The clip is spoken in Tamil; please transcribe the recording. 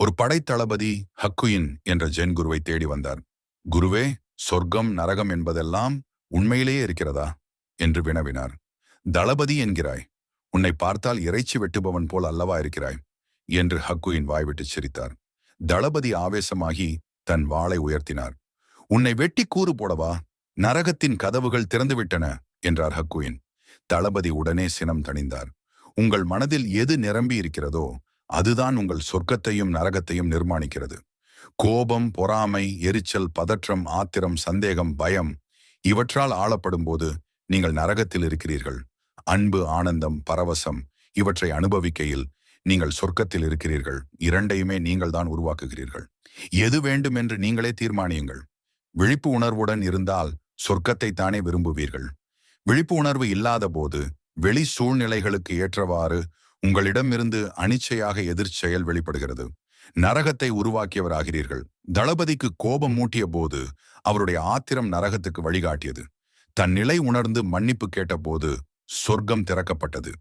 ஒரு படைத்தளபதி ஹக்குயின் என்ற ஜென் குருவை தேடி வந்தார். குருவே, சொர்க்கம் நரகம் என்பதெல்லாம் உண்மையிலேயே இருக்கிறதா என்று வினவினார். தளபதி என்கிறாய், உன்னை பார்த்தால் இறைச்சி வெட்டுபவன் போல் அல்லவா இருக்கிறாய் என்று ஹக்குயின் வாய்விட்டு சிரித்தார். தளபதி ஆவேசமாகி தன் வாளை உயர்த்தினார். உன்னை வெட்டி கூறு போடவா? நரகத்தின் கதவுகள் திறந்துவிட்டன என்றார் ஹக்குயின். தளபதி உடனே சினம் தணிந்தார். உங்கள் மனதில் எது நிரம்பி இருக்கிறதோ அதுதான் உங்கள் சொர்க்கத்தையும் நரகத்தையும் நிர்மாணிக்கிறது. கோபம், பொறாமை, எரிச்சல், பதற்றம், ஆத்திரம், சந்தேகம், பயம் இவற்றால் ஆளப்படும் போது நீங்கள் நரகத்தில் இருக்கிறீர்கள். அன்பு, ஆனந்தம், பரவசம் இவற்றை அனுபவிக்கையில் நீங்கள் சொர்க்கத்தில் இருக்கிறீர்கள். இரண்டையுமே நீங்கள் தான் உருவாக்குகிறீர்கள். எது வேண்டும் என்று நீங்களே தீர்மானியுங்கள். விழிப்பு உணர்வுடன் இருந்தால் சொர்க்கத்தை தானே விரும்புவீர்கள். விழிப்பு உணர்வு இல்லாத போது வெளி சூழ்நிலைகளுக்கு ஏற்றவாறு உங்களிடமிருந்து அனிச்சையாக எதிர்ச்செயல் வெளிப்படுகிறது. நரகத்தை உருவாக்கியவராகிறீர்கள். தளபதிக்கு கோபம் மூட்டிய போது அவருடைய ஆத்திரம் நரகத்துக்கு வழிகாட்டியது. தன் நிலை உணர்ந்து மன்னிப்பு கேட்டபோது சொர்க்கம் திறக்கப்பட்டது.